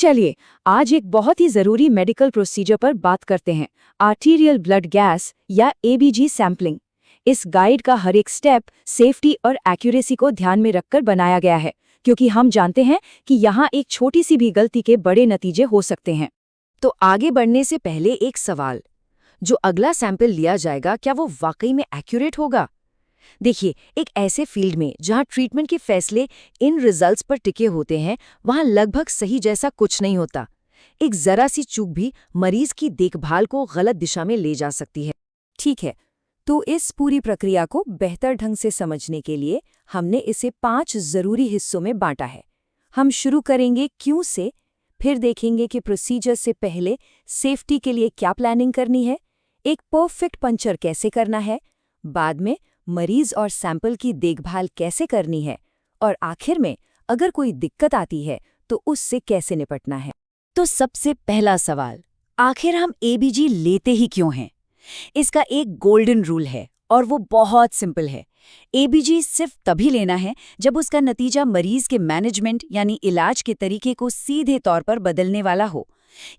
चलिए, आज एक बहुत ही ज़रूरी मेडिकल प्रोसीजर पर बात करते हैं, आर्टीरियल ब्लड गैस या एबीजी सैंपलिंग। इस गाइड का हर एक स्टेप सेफ्टी और एक्यूरेसी को ध्यान में रखकर बनाया गया है, क्योंकि हम जानते हैं कि यहाँ एक छोटी सी भी गलती के बड़े नतीजे हो सकते हैं। तो आगे बढ़ने से पहले एक सवाल, जो अगला सैंपल लिया जाएगा क्या वो वाकई में एक्यूरेट होगा? देखिए, एक ऐसे फील्ड में जहां ट्रीटमेंट के फैसले इन रिजल्ट्स पर टिके होते हैं, वहां लगभग सही जैसा कुछ नहीं होता। एक जरा सी चूक भी मरीज की देखभाल को गलत दिशा में ले जा सकती है। ठीक है, तो इस पूरी प्रक्रिया को बेहतर ढंग से समझने के लिए हमने इसे 5 ज़रूरी हिस्सों में बांटा है। हम शुरू करेंगे क्यों से, फिर देखेंगे कि प्रोसीजर से पहले सेफ्टी के लिए क्या प्लानिंग करनी है, एक परफेक्ट पंचर कैसे करना है, बाद में मरीज और सैंपल की देखभाल कैसे करनी है, और आखिर में अगर कोई दिक्कत आती है तो उससे कैसे निपटना है। तो सबसे पहला सवाल, आखिर हम एबीजी लेते ही क्यों हैं? इसका एक गोल्डन रूल है और वो बहुत सिंपल है। एबीजी सिर्फ तभी लेना है जब उसका नतीजा मरीज के मैनेजमेंट यानी इलाज के तरीके को सीधे तौर पर बदलने वाला हो।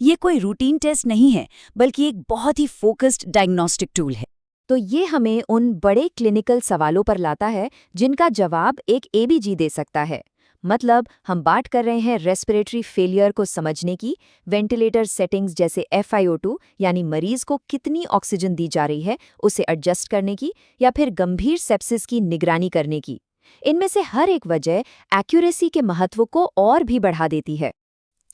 ये कोई रूटीन टेस्ट नहीं है, बल्कि एक बहुत ही फोकस्ड डायग्नोस्टिक टूल है। तो ये हमें उन बड़े क्लिनिकल सवालों पर लाता है जिनका जवाब एक एबीजी दे सकता है। मतलब हम बात कर रहे हैं रेस्पिरेटरी फेलियर को समझने की, वेंटिलेटर सेटिंग्स जैसे FiO2 यानी मरीज को कितनी ऑक्सीजन दी जा रही है उसे एडजस्ट करने की, या फिर गंभीर सेप्सिस की निगरानी करने की। इनमें से हर एक वजह एक्यूरेसी के महत्व को और भी बढ़ा देती है।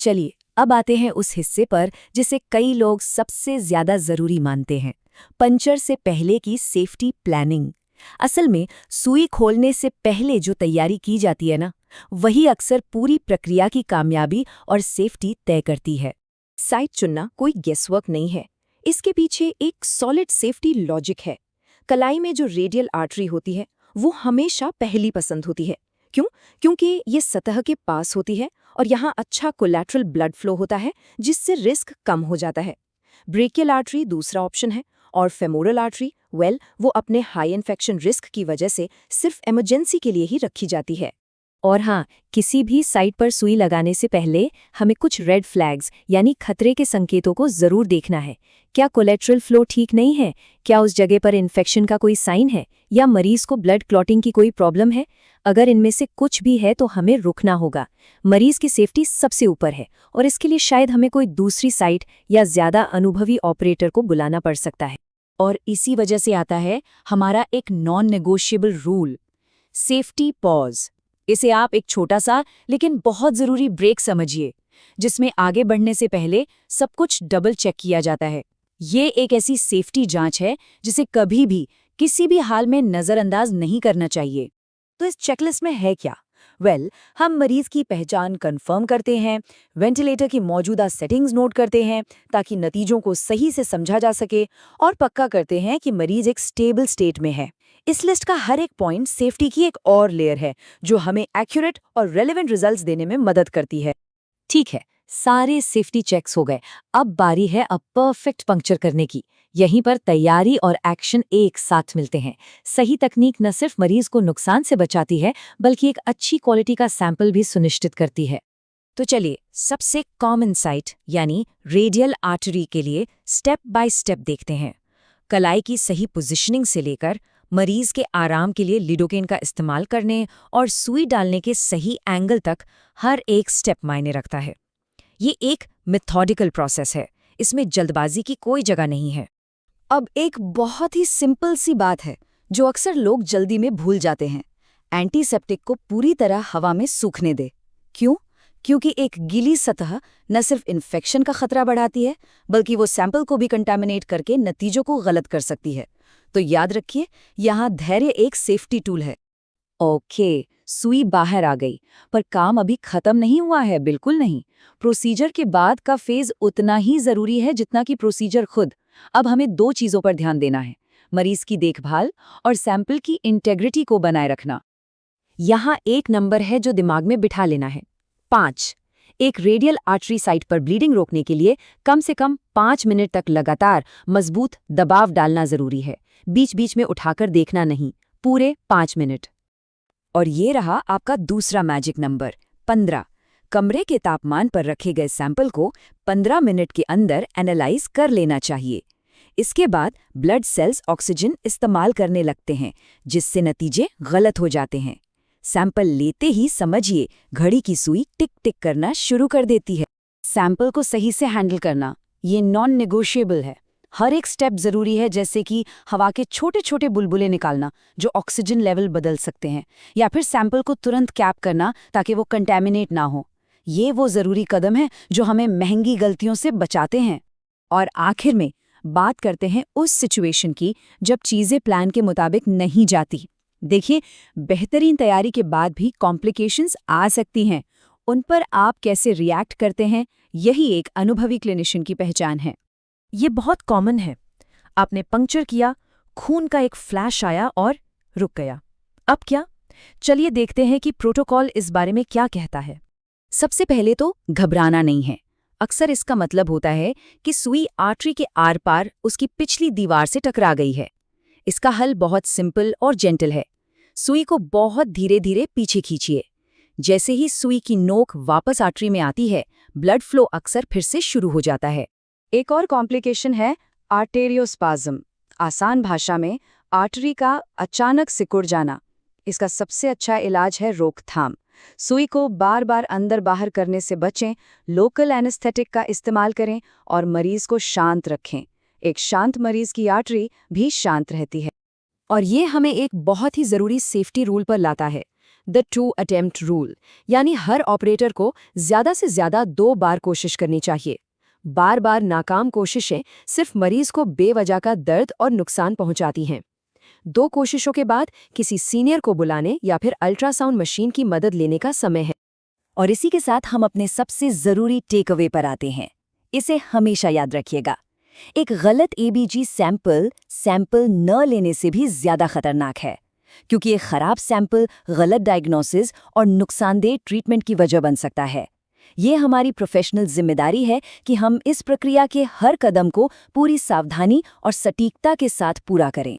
चलिए, अब आते हैं उस हिस्से पर जिसे कई लोग सबसे ज्यादा जरूरी मानते हैं, पंचर से पहले की सेफ्टी प्लानिंग। असल में सुई खोलने से पहले जो तैयारी की जाती है ना, वही अक्सर पूरी प्रक्रिया की कामयाबी और सेफ्टी तय करती है। साइट चुनना कोई गेसवर्क नहीं है, इसके पीछे एक सॉलिड सेफ्टी लॉजिक है। कलाई में जो रेडियल आर्टरी होती है वो हमेशा पहली पसंद होती है। क्यों? क्योंकि ये सतह के पास होती है और यहाँ अच्छा कोलैटरल ब्लड फ्लो होता है, जिससे रिस्क कम हो जाता है। ब्रेकियल आर्टरी दूसरा ऑप्शन है, और फेमोरल आर्टरी वो अपने हाई इन्फेक्शन रिस्क की वजह से सिर्फ इमरजेंसी के लिए ही रखी जाती है। और हाँ, किसी भी साइट पर सुई लगाने से पहले हमें कुछ रेड फ्लैग्स यानी खतरे के संकेतों को जरूर देखना है। क्या कोलेट्रल फ्लो ठीक नहीं है? क्या उस जगह पर इन्फेक्शन का कोई साइन है, या मरीज को ब्लड क्लॉटिंग की कोई प्रॉब्लम है? अगर इनमें से कुछ भी है तो हमें रुकना होगा। मरीज की सेफ्टी सबसे ऊपर है, और इसके लिए शायद हमें कोई दूसरी साइट या ज्यादा अनुभवी ऑपरेटर को बुलाना पड़ सकता है। और इसी वजह से आता है हमारा एक non negotiable rule, safety pause. इसे आप एक छोटा सा लेकिन बहुत जरूरी ब्रेक समझिए, जिसमें आगे बढ़ने से पहले सब कुछ डबल चेक किया जाता है। ये एक ऐसी सेफ्टी जांच है जिसे कभी भी किसी भी हाल में नजरअंदाज नहीं करना चाहिए। तो इस चेकलिस्ट में है क्या? हम मरीज की पहचान कंफर्म करते हैं, वेंटिलेटर की मौजूदा सेटिंग्स नोट करते हैं ताकि नतीजों को सही से समझा जा सके, और पक्का करते हैं कि मरीज एक स्टेबल स्टेट में है। इस लिस्ट का हर एक पॉइंट सेफ्टी की एक और लेयर है जो हमें एक्यूरेट और रेलेवेंट रिजल्ट्स देने में मदद करती है। ठीक है, सारे सेफ्टी चेक्स हो गए, अब बारी है परफेक्ट पंक्चर करने की। यहीं पर तैयारी और एक्शन एक साथ मिलते हैं। सही तकनीक न सिर्फ मरीज को नुकसान से बचाती है, बल्कि एक अच्छी क्वालिटी का सैंपल भी सुनिश्चित करती है। तो चलिए, सबसे कॉमन साइट यानी रेडियल आर्टरी के लिए स्टेप बाय स्टेप देखते हैं। कलाई की सही पोजीशनिंग से लेकर मरीज के आराम के लिए लिडोकेन का इस्तेमाल करने और सुई डालने के सही एंगल तक हर एक स्टेप मायने रखता है। ये एक मेथोडिकल प्रोसेस है, इसमें जल्दबाजी की कोई जगह नहीं है। अब एक बहुत ही सिंपल सी बात है जो अक्सर लोग जल्दी में भूल जाते हैं, एंटीसेप्टिक को पूरी तरह हवा में सूखने दे। क्यों? क्योंकि एक गीली सतह न सिर्फ इन्फेक्शन का खतरा बढ़ाती है, बल्कि वो सैंपल को भी कंटामिनेट करके नतीजों को गलत कर सकती है। तो याद रखिए, यहाँ धैर्य एक सेफ्टी टूल है। ओके, सुई बाहर आ गई, पर काम अभी खत्म नहीं हुआ है, बिल्कुल नहीं। प्रोसीजर के बाद का फेज उतना ही जरूरी है जितना कि प्रोसीजर खुद। अब हमें 2 चीजों पर ध्यान देना है, मरीज की देखभाल और सैंपल की इंटेग्रिटी को बनाए रखना। यहाँ एक नंबर है जो दिमाग में बिठा लेना है, 5। एक रेडियल आर्टरी साइट पर ब्लीडिंग रोकने के लिए कम से कम 5 मिनट तक लगातार मजबूत दबाव डालना जरूरी है। बीच बीच में उठाकर देखना नहीं, पूरे 5 मिनट। और ये रहा आपका दूसरा मैजिक नंबर, 15। कमरे के तापमान पर रखे गए सैंपल को 15 मिनट के अंदर एनालाइज कर लेना चाहिए। इसके बाद ब्लड सेल्स ऑक्सीजन इस्तेमाल करने लगते हैं, जिससे नतीजे गलत हो जाते हैं। सैंपल लेते ही समझिए घड़ी की सुई टिक टिक करना शुरू कर देती है। सैंपल को सही से हैंडल करना ये नॉन नेगोशिएबल है। हर एक स्टेप जरूरी है, जैसे कि हवा के छोटे छोटे बुलबुले निकालना जो ऑक्सीजन लेवल बदल सकते हैं, या फिर सैंपल को तुरंत कैप करना ताकि वो कंटेमिनेट ना हो। ये वो जरूरी कदम है जो हमें महंगी गलतियों से बचाते हैं। और आखिर में बात करते हैं उस सिचुएशन की जब चीजें प्लान के मुताबिक नहीं जाती। देखिए, बेहतरीन तैयारी के बाद भी कॉम्प्लिकेशंस आ सकती हैं। उन पर आप कैसे रिएक्ट करते हैं, यही एक अनुभवी क्लिनिशियन की पहचान है। ये बहुत कॉमन है। आपने पंक्चर किया, खून का एक फ्लैश आया और रुक गया। अब क्या? चलिए देखते हैं कि प्रोटोकॉल इस बारे में क्या कहता है। सबसे पहले तो घबराना नहीं है। अक्सर इसका मतलब होता है कि सुई आर्टरी के आर पार उसकी पिछली दीवार से टकरा गई है। इसका हल बहुत सिंपल और जेंटल है। सुई को बहुत धीरे धीरे पीछे खींचिए। जैसे ही सुई की नोक वापस आर्टरी में आती है, ब्लड फ्लो अक्सर फिर से शुरू हो जाता है। एक और कॉम्प्लिकेशन है आर्टेरियोस्पाज्म। आसान भाषा में आर्टरी का अचानक सिकुड़ जाना। इसका सबसे अच्छा इलाज है रोकथाम। सुई को बार बार अंदर बाहर करने से बचें, लोकल एनेस्थेटिक का इस्तेमाल करें और मरीज को शांत रखें। एक शांत मरीज की आर्टरी भी शांत रहती है। और ये हमें एक बहुत ही ज़रूरी सेफ्टी रूल पर लाता है, द 2 अटेम्प्ट रूल। यानी हर ऑपरेटर को ज़्यादा से ज़्यादा 2 बार कोशिश करनी चाहिए। बार बार नाकाम कोशिशें सिर्फ मरीज को बेवजह का दर्द और नुकसान पहुंचाती हैं। 2 कोशिशों के बाद किसी सीनियर को बुलाने या फिर अल्ट्रासाउंड मशीन की मदद लेने का समय है। और इसी के साथ हम अपने सबसे ज़रूरी टेक अवे पर आते हैं। इसे हमेशा याद रखिएगा, एक गलत एबीजी सैंपल न लेने से भी ज़्यादा खतरनाक है, क्योंकि एक खराब सैंपल गलत डायग्नोसिस और नुकसानदेह ट्रीटमेंट की वजह बन सकता है। ये हमारी प्रोफेशनल जिम्मेदारी है कि हम इस प्रक्रिया के हर कदम को पूरी सावधानी और सटीकता के साथ पूरा करें।